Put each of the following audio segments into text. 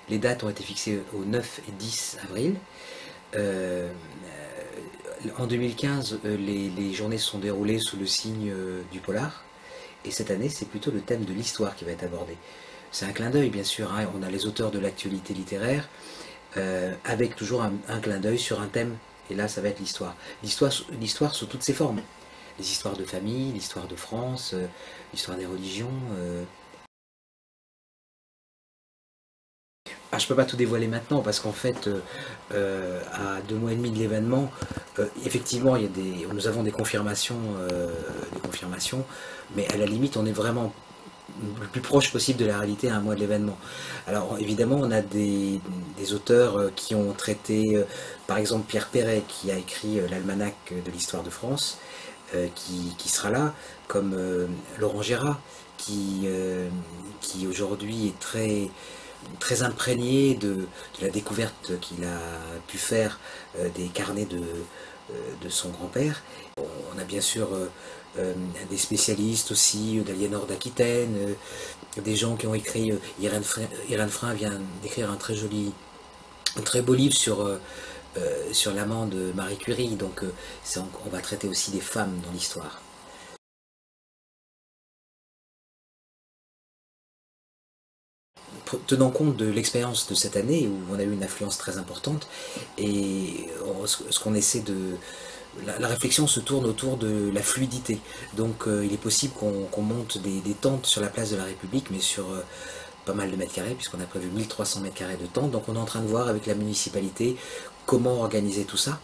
Les dates ont été fixées au 9 et 10 avril. En 2015, les journées se sont déroulées sous le signe du polar. Et cette année, c'est plutôt le thème de l'histoire qui va être abordé. C'est un clin d'œil, bien sûr. Hein. On a les auteurs de l'actualité littéraire, avec toujours un clin d'œil sur un thème. Et là, ça va être l'histoire. L'histoire sous toutes ses formes. Les histoires de famille, l'histoire de France, l'histoire des religions. Ah, je ne peux pas tout dévoiler maintenant parce qu'en fait, à 2 mois et demi de l'événement, effectivement, nous avons des confirmations, mais à la limite, on est vraiment le plus proche possible de la réalité à 1 mois de l'événement. Alors évidemment, on a des auteurs qui ont traité, par exemple Pierre Perret, qui a écrit l'almanach de l'histoire de France, qui sera là, comme Laurent Gérard, qui aujourd'hui est très imprégné de la découverte qu'il a pu faire des carnets de son grand-père. On a bien sûr des spécialistes aussi, d'Aliénor d'Aquitaine, des gens qui ont écrit, Irène Frein vient d'écrire un très beau livre sur l'amant de Marie Curie, donc on va traiter aussi des femmes dans l'histoire. Tenant compte de l'expérience de cette année où on a eu une affluence très importante et ce qu'on essaie de... La réflexion se tourne autour de la fluidité. Donc il est possible qu'on monte des tentes sur la place de la République, mais sur pas mal de mètres carrés, puisqu'on a prévu 1300 mètres carrés de tentes. Donc on est en train de voir avec la municipalité comment organiser tout ça.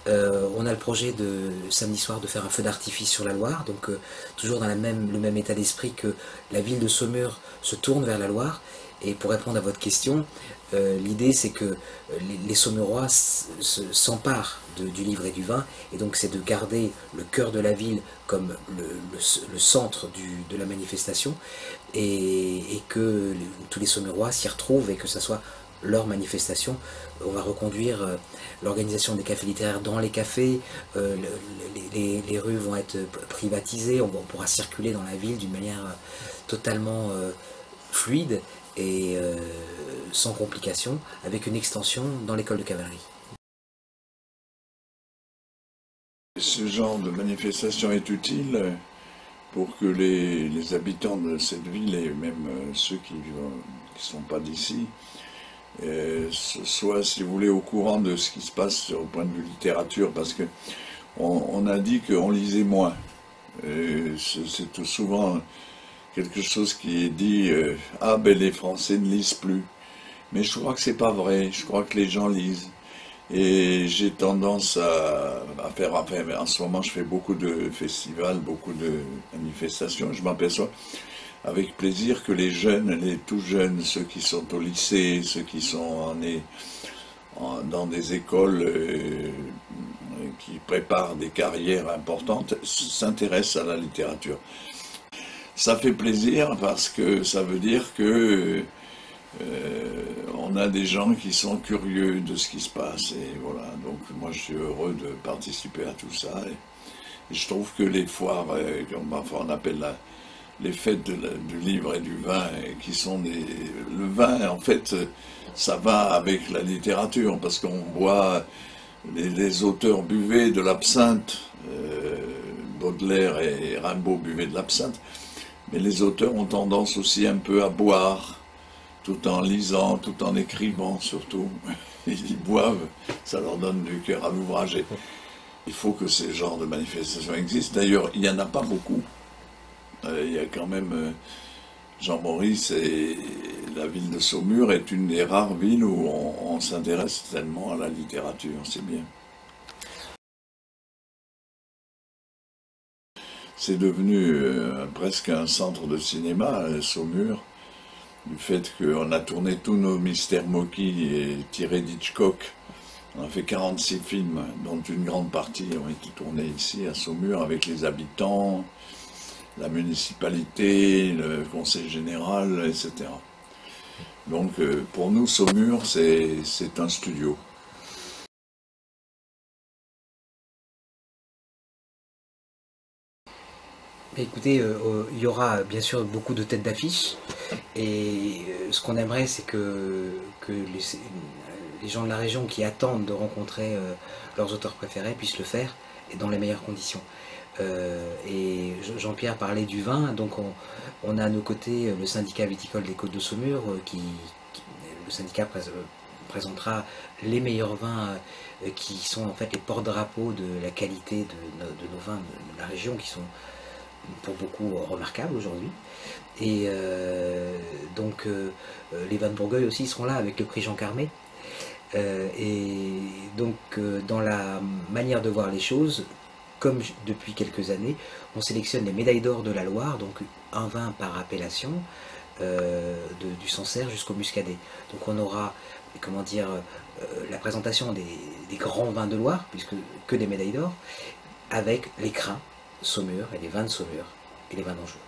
On a le projet de samedi soir de faire un feu d'artifice sur la Loire, donc toujours dans le même état d'esprit que la ville de Saumur se tourne vers la Loire. Et pour répondre à votre question, l'idée c'est que les Saumurois s'emparent du livre et du vin, et donc c'est de garder le cœur de la ville comme le centre de la manifestation, et que tous les Saumurois s'y retrouvent et que ça soit leur manifestation. On va reconduire l'organisation des cafés littéraires dans les cafés, les rues vont être privatisées, on pourra circuler dans la ville d'une manière totalement fluide et sans complications, avec une extension dans l'école de cavalerie. Ce genre de manifestation est utile pour que les habitants de cette ville, et même ceux qui ne sont pas d'ici, soient, si vous voulez, au courant de ce qui se passe sur le point de vue littérature, parce que on a dit qu'on lisait moins. C'est tout souvent quelque chose qui est dit ah ben les Français ne lisent plus. Mais je crois que c'est pas vrai. Je crois que les gens lisent. Et j'ai tendance à faire, enfin, en ce moment je fais beaucoup de festivals, beaucoup de manifestations. Je m'aperçois avec plaisir que les jeunes, les tout jeunes, ceux qui sont au lycée, ceux qui sont dans des écoles qui préparent des carrières importantes, s'intéressent à la littérature. Ça fait plaisir parce que ça veut dire que on a des gens qui sont curieux de ce qui se passe. Et voilà, donc moi je suis heureux de participer à tout ça. Et je trouve que les foires, comme parfois on appelle les fêtes du livre et du vin, qui sont le vin, en fait, ça va avec la littérature, parce qu'on boit, les auteurs buvaient de l'absinthe, Baudelaire et Rimbaud buvaient de l'absinthe, mais les auteurs ont tendance aussi un peu à boire, tout en lisant, tout en écrivant surtout. Ils boivent, ça leur donne du cœur à l'ouvrage. Il faut que ces genres de manifestations existent. D'ailleurs, il n'y en a pas beaucoup. Il y a quand même Jean Maurice, et la ville de Saumur est une des rares villes où on s'intéresse tellement à la littérature, c'est bien. C'est devenu presque un centre de cinéma, Saumur, du fait qu'on a tourné tous nos mystères moquis et tirés d'Hitchcock. On a fait 46 films, dont une grande partie ont été tournés ici à Saumur, avec les habitants, la municipalité, le conseil général, etc. Donc pour nous, Saumur, c'est un studio. Écoutez, il y aura bien sûr beaucoup de têtes d'affiche Et ce qu'on aimerait, c'est que les gens de la région qui attendent de rencontrer leurs auteurs préférés puissent le faire et dans les meilleures conditions. Et Jean-Pierre parlait du vin, donc on a à nos côtés le syndicat viticole des Côtes de Saumur, le syndicat présentera les meilleurs vins qui sont en fait les porte-drapeaux de la qualité de nos vins de la région, qui sont pour beaucoup remarquables aujourd'hui. Et donc les vins de Bourgueil aussi seront là avec le prix Jean Carmé. Et donc dans la manière de voir les choses, comme depuis quelques années, on sélectionne les médailles d'or de la Loire, donc un vin par appellation, du Sancerre jusqu'au Muscadet. Donc on aura, comment dire, la présentation des grands vins de Loire, puisque que des médailles d'or, avec les crins Saumur et les vins de Saumur et les vins d'Anjou.